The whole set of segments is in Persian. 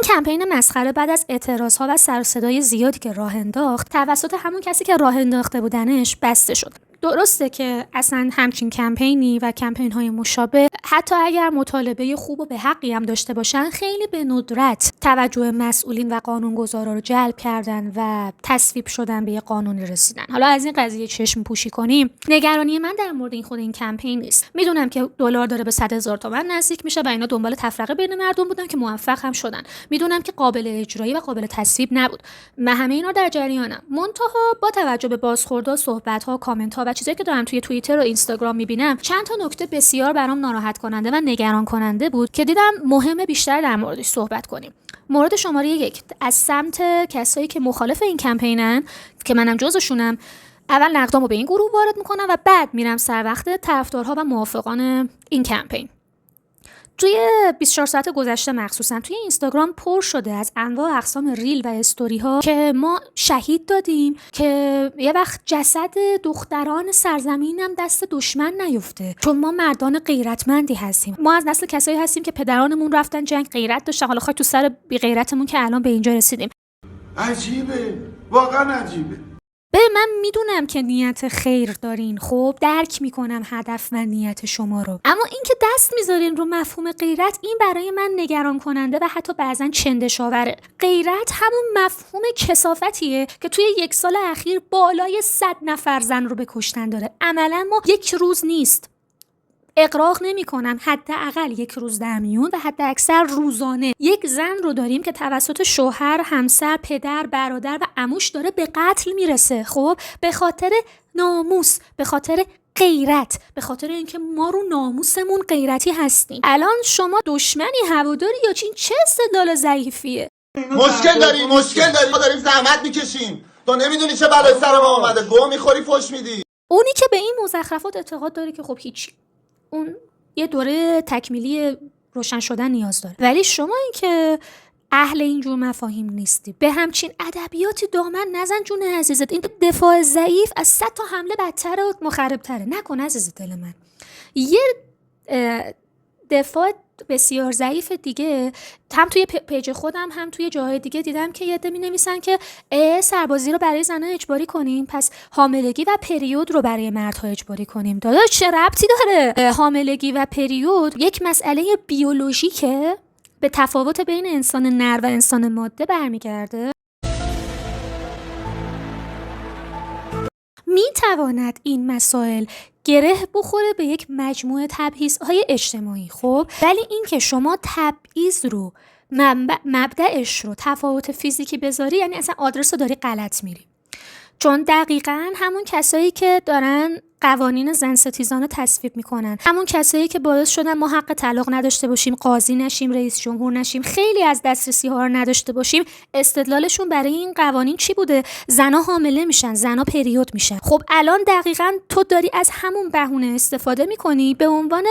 کمپین مسخره بعد از اعتراض‌ها و سر و صدای زیادی که راه انداخت توسط همون کسی که راه انداخته بودنش بسته شد. درسته که اصلا همچین کمپینی و کمپین‌های مشابه حتی اگر مطالبه خوب و به حقی هم داشته باشن خیلی به ندرت توجه مسئولین و قانونگذارا رو جلب کردن و تصویب شدن به یه قانونی رسیدن. حالا از این قضیه چشم پوشی کنیم، نگرانی من در مورد خود این کمپین نیست. میدونم که دلار داره به 100,000 تومان نزدیک میشه و اینا دنبال تفرقه بین مردم بودن که موفق هم شدن. میدونم که قابل اجرایی و قابل تصویب نبود. من همه اینا در جریانم. منتها با توجه به بازخوردها، صحبت‌ها، کامنت‌ها و چیزایی که دارم توی توییتر و اینستاگرام میبینم، چند تا نکته بسیار برام ناراحت کننده و نگران کننده بود که دیدم مهمه بیشتر در موردش صحبت کنیم. مورد شماره 1 از سمت کسایی که مخالف این کمپینن که منم جزشونم، اول نقدامو به این گروه وارد میکنم و بعد میرم سر وقت طرفدارها و موافقان این کمپین. توی 24 ساعت گذشته مخصوصا توی اینستاگرام پر شده از انواع اقسام ریل و استوری ها که ما شهید دادیم که یه وقت جسد دختران سرزمینم دست دشمن نیفته، چون ما مردان غیرتمندی هستیم. ما از نسل کسایی هستیم که پدرانمون رفتن جنگ، غیرت داشتن، حالا خاک تو سر بی غیرتمون که الان به اینجا رسیدیم. عجیبه، واقعا عجیبه. من میدونم که نیت خیر دارین، خب درک میکنم هدف و نیت شما رو، اما اینکه دست میذارین رو مفهوم غیرت، این برای من نگران کننده و حتی بعضن چندشاوره. غیرت همون مفهوم کثافتیه که توی 1 سال اخیر بالای 100 نفر زن رو به کشتن داره. عملا ما 1 روز نیست، اغراق نمی کنم، حداقل 1 روز در میون و حد اکثر روزانه یک زن رو داریم که توسط شوهر، همسر، پدر، برادر و عموش داره به قتل میرسه. خب به خاطر ناموس، به خاطر غیرت، به خاطر اینکه ما رو ناموسمون غیرتی هستیم. الان شما دشمنی هواداری یا چه استدلال ضعیفیه؟ مشکل داری، ما داریم زحمت میکشیم، تو نمیدونی چه بلای سر ما اومده، گو میخوری فش میدی. اونی که به این مزخرفات اعتقاد داره که خب هیچی، اون یه دوره تکمیلی روشن شدن نیاز داره، ولی شما این که اهل اینجور مفاهیم نیستی، به همچین ادبیاتی دامن نزن جون عزیزت. این دفاع ضعیف از 100 تا حمله بدتره و مخربتره. نکن عزیز دل من. یه دفاع بسیار ضعیف دیگه هم توی پیج خودم هم توی جاهای دیگه دیدم که یه عده می‌نویسن که سربازی رو برای زن‌ها اجباری کنیم، پس حاملگی و پریود رو برای مردها اجباری کنیم. داداش چه ربطی داره؟ حاملگی و پریود یک مسئله بیولوژیکه، به تفاوت بین انسان نر و انسان ماده برمیگرده. میتواند این مسائل گره بخوره به یک مجموعه تبعیض‌های اجتماعی، خب ولی این که شما تبعیض رو مبدأش رو تفاوت فیزیکی بذاری، یعنی اصلا آدرس رو داری غلط میری. چون دقیقاً همون کسایی که دارن قوانین زن ستیزانه تصویب میکنن، همون کسایی که باعث شدن ما حق طلاق نداشته باشیم، قاضی نشیم، رئیس جمهور نشیم، خیلی از دسترسی ها رو نداشته باشیم، استدلالشون برای این قوانین چی بوده؟ زنا حامله میشن، زنا پریود میشن. خب الان دقیقاً تو داری از همون بهونه استفاده میکنی به عنوان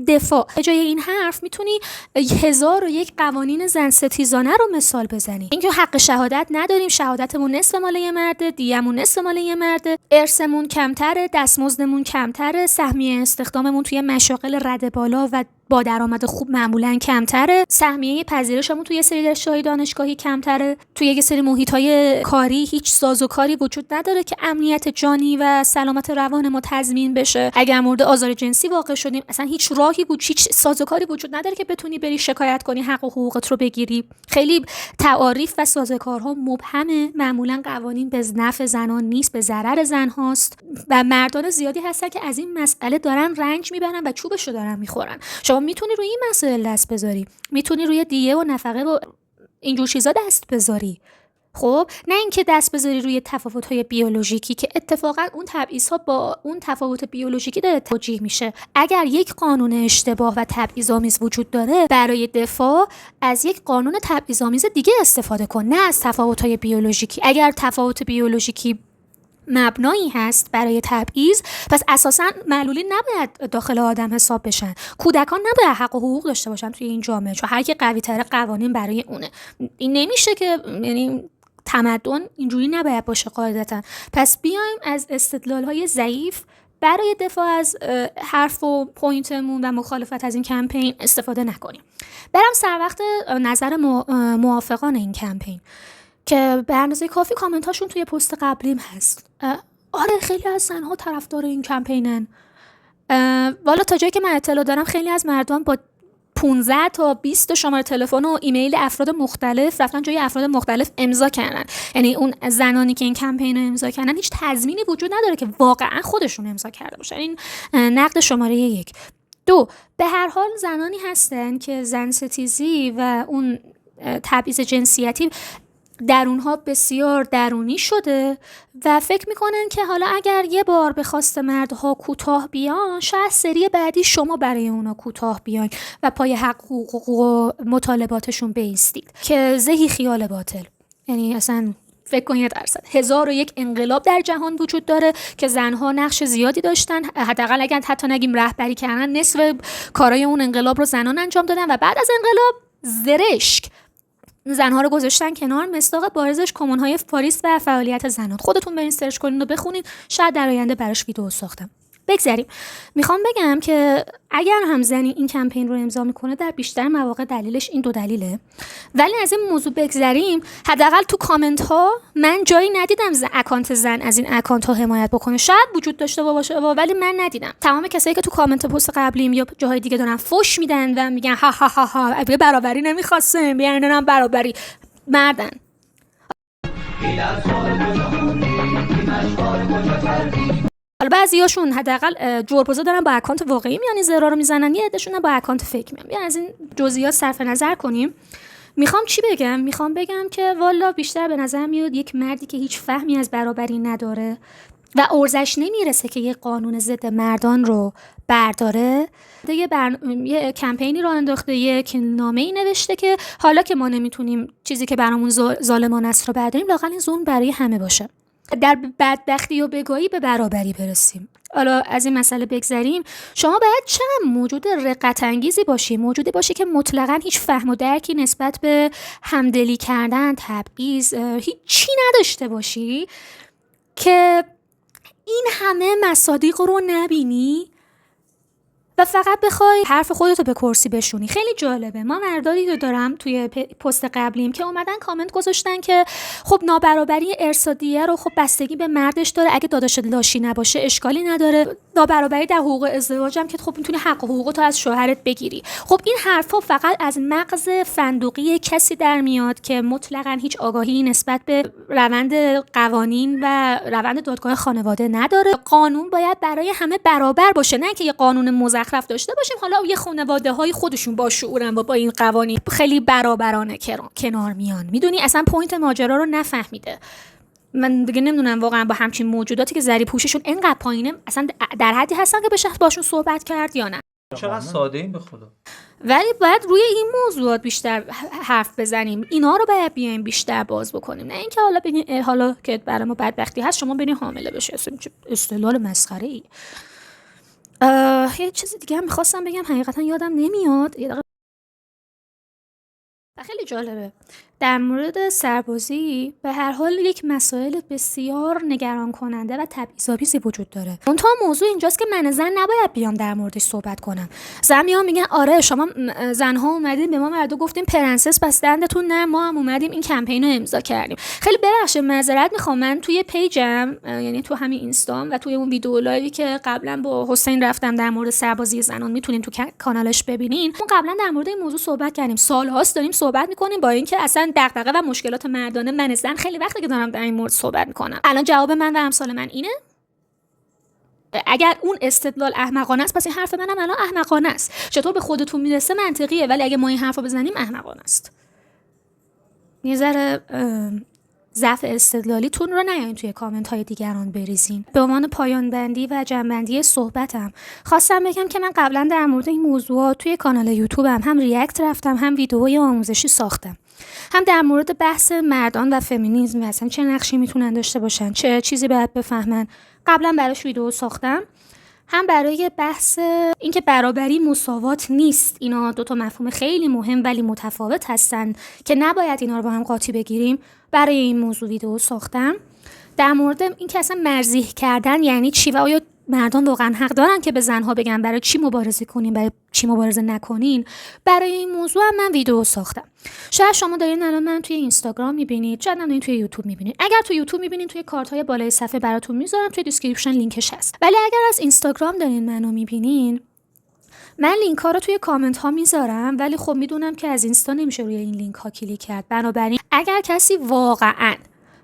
دفاع. جای این حرف میتونی 1001 قوانین زن ستیزانه رو مثال بزنی. اینکه حق شهادت نداریم، شهادتمون نصف مال یه مرده، دیه‌مون نصف مال یه مرده، ارثمون کمتره، دستمزدمون کمتره، سهمیه استخداممون توی مشاغل رده بالا و با درآمد خوب معمولاً کمتره، سهمیه پذیرشمون توی یه سری رشته‌های دانشگاهی کمتره، توی یه سری محیط‌های کاری هیچ سازوکاری وجود نداره که امنیت جانی و سلامت روان ما تضمین بشه. اگر مورد آزار جنسی واقع شدیم اصلا هیچ راهی هیچ سازوکاری وجود نداره که بتونی بری شکایت کنی، حق و حقوقت رو بگیری. خیلی تعاریف و سازوکارها مبهمه، معمولاً قوانین به نفع زنان نیست، به ضرر زنهاست و مردان زیادی هستن که از این مسئله دارن رنج میبرن و چوبشو دارن میخورن. شما میتونی روی این مسائل دست بذاری، میتونی روی دیه و نفقه و اینجور چیزا دست بذاری، خب نه اینکه دست بذاری روی تفاوت‌های بیولوژیکی که اتفاقا اون تبعیض‌ها با اون تفاوت بیولوژیکی داره توجیه میشه. اگر یک قانون اشتباه و تبعیض‌آمیز وجود داره، برای دفاع از یک قانون تبعیض‌آمیز دیگه استفاده کن، نه از تفاوت‌های بیولوژیکی. اگر تفاوت بیولوژیکی مبنایی هست برای تبعیض، پس اساساً معلولین نباید داخل آدم حساب بشن، کودکان نباید حق و حقوق داشته باشن توی این جامعه، چون هر کی قوی تر قوانین برای اونه. این نمیشه که یعنی تمدن اینجوری نباید باشه قاعدتا. پس بیایم از استدلال‌های ضعیف برای دفاع از حرف و پوینتمون و مخالفت از این کمپین استفاده نکنیم. برم سر وقت نظر موافقان این کمپین که به اندازه کافی کامنت هاشون توی پست قبلیم هست. آره خیلی از زنها طرفدار این کمپینن. والا تا جایی که من اطلاع دارم خیلی از مردم با 15 تا 20 شماره تلفن و ایمیل افراد مختلف رفتن جای افراد مختلف امضا کردن. یعنی اون زنانی که این کمپین رو امضا کردن هیچ تضمینی وجود نداره که واقعا خودشون امضا کرده باشن. این نقد شماره 1. 2 به هر حال زنانی هستن که زن ستیزی و اون تبعیض جنسیتی در اونها بسیار درونی شده و فکر میکنن که حالا اگر یه بار به خواست مردها کوتاه بیان، شاید سری بعدی شما برای اونا کوتاه بیان و پای حقوق و مطالباتشون بایستید که زهی خیال باطل. یعنی اصلا فکر کنید 1001 انقلاب در جهان وجود داره که زنها نقش زیادی داشتن، حداقل اگر حتی نگیم رهبری کردن، نصف کارای اون انقلاب رو زنان انجام دادن و بعد از انقلاب زرشک زنها رو گذاشتن کنار. مصداق بارزش کمون‌های پاریس و فعالیت زنان. خودتون برین سرچ کنین و بخونین، شاید در آینده براش ویدیو ساختم. بگذریم. میخوام بگم که اگر هم زنی این کمپین رو امضا میکنه در بیشتر مواقع دلیلش این 2 دلیله. ولی از این موضوع بگذریم، حداقل تو کامنت ها من جایی ندیدم اکانت زن از این اکانت ها حمایت بکنه. شاید وجود داشته باشه ولی من ندیدم. تمام کسایی که تو کامنت پست قبلیم یا جاهای دیگه دارن فوش میدن و میگن ها ها ها ها برابری نمیخواستیم، بیان برابری مردن. حالا بعضیاشون حداقل جربوزا دارن با اکانت واقعی میان زرا رو میزنن، یه عدهشون با اکانت فیک میان. بیان از این جزئیات صرف نظر کنیم. میخوام چی بگم؟ میخوام بگم که والا بیشتر به نظر میاد یک مردی که هیچ فهمی از برابری نداره و ارزش نمیرسه که یه قانون ضد مردان رو برداره، یه کمپینی رو انداخته، یک نامه‌ای نوشته که حالا که ما نمیتونیم چیزی که برامون ظالمانه است رو برداریم، لااقل این ظلم برای همه باشه، در بدبختی و بگاهی به برابری برسیم. حالا از این مسئله بگذریم. شما باید چقدر موجود رقت انگیزی باشی، موجودی باشی که مطلقاً هیچ فهم و درکی نسبت به همدلی کردن، تبعیض، هیچی نداشته باشی که این همه مصادیق رو نبینی و فقط بخوای حرف خودتو به کرسی بشونی. خیلی جالبه. ما مردایی رو دارم توی پست قبلیم که اومدن کامنت گذاشتن که خب نابرابری ارثادیه رو خب بستگی به مردش داره، اگه داداش لاشی نباشه اشکالی نداره. نابرابری در حقوق ازدواج هم که خب میتونی حق و حقوقتو از شوهرت بگیری. خب این حرفا فقط از مغز فندقی کسی در میاد که مطلقاً هیچ آگاهی نسبت به روند قوانین و روند دادگاه خانواده نداره. قانون باید برای همه برابر باشه، نه که یه قانون مزخرف داشته باشیم حالا یه خانواده‌های خودشون با شعورن و با این قوانین خیلی برابرانه کنار میان. میدونی اصلا پوینت ماجرا رو نفهمیده. من دیگه نمیدونم واقعا با همچین موجوداتی که ذری پوششون اینقدر پایینه اصلا در حدی هستن که بشه باشون صحبت کرد یا نه. چقدر ساده این به خدا. ولی باید روی این موضوعات بیشتر حرف بزنیم، اینا رو باید بیایم بیشتر باز بکنیم، نه اینکه حالا ببین حالا که برای ما بدبختی هست شما برین حامله بشی. استدلال مسخره ای. یه چیز دیگه هم میخواستم بگم حقیقتا یادم نمیاد. خیلی جالبه در مورد سربازی. به هر حال یک مسائل بسیار نگران کننده و تبعیض‌آمیزی وجود داره. اون تا موضوع اینجاست که من زن نباید بیام در موردش صحبت کنم. زن میان میگن آره شما زنها اومدین به ما مردا گفتیم پرنسس پس دندتون نه، ما هم اومدیم این کمپین رو امضا کردیم. خیلی ببخشید معذرت میخوام، من توی پیجم یعنی تو همین اینستام و توی اون ویدیو لایوی که قبلا با حسین رفتم در مورد سربازی زنان میتونین تو کانالش ببینین، اون قبلا در مورد این موضوع صحبت کردیم. سال‌هاست داریم صحبت میکنیم با اینکه اصلا دغدغه و مشکلات مردانه من زن خیلی وقته که دارم در این مورد صحبت میکنم. الان جواب من و امثال من اینه اگر اون استدلال احمقانه است پس این حرف منم الان احمقانه است. چطور به خودتون میرسه منطقیه، ولی اگه ما این حرفو بزنیم احمقانه است. یه ذره ضعف استدلالیتون رو نیاین توی کامنت های دیگران بریزین. به عنوان پایان بندی و جمع‌بندی صحبتم خواستم بگم که من قبلا در مورد این موضوعات توی کانال یوتیوبم هم ریاکت رفتم، هم ویدئوی آموزشی ساختم، هم در مورد بحث مردان و فمینیسم و اصلا چه نقشی میتونن داشته باشن، چه چیزی باید بفهمن، قبلا براش ویدیو ساختم، هم برای بحث اینکه برابری مساوات نیست. اینا دو تا مفهوم خیلی مهم ولی متفاوت هستن که نباید اینا رو با هم قاطی بگیریم. برای این موضوع ویدیو ساختم. در مورد اینکه اصلا مرزیح کردن یعنی چی و آیا مردان واقعا حق دارن که به زنها بگن برای چی مبارزه کنین، برای چی مبارزه نکنین. برای این موضوع هم من ویدیو ساختم. شاید شما دارین الان من توی اینستاگرام میبینید، شاید هم دارین توی یوتیوب میبینید. اگر توی یوتیوب میبینید توی کارت‌های بالای صفحه براتون میذارم، توی دیسکریپشن لینکش هست. ولی اگر از اینستاگرام دارین منو میبینین، من لینک ها رو توی کامنت ها میذارم، ولی خب میدونم که از اینستا نمیشه روی این لینک ها کلیک کرد. بنابراین اگر کسی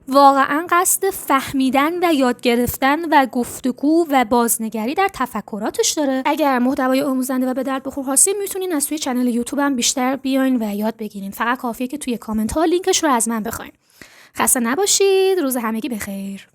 واقعا قصد فهمیدن و یاد گرفتن و گفتگو و بازنگری در تفکراتش داره، اگر محتوای آموزنده و به درد بخور هستین، میتونین از توی کانال یوتیوبم بیشتر بیاین و یاد بگیرین. فقط کافیه که توی کامنت ها لینکش رو از من بخواین. خسته نباشید. روز همگی بخیر.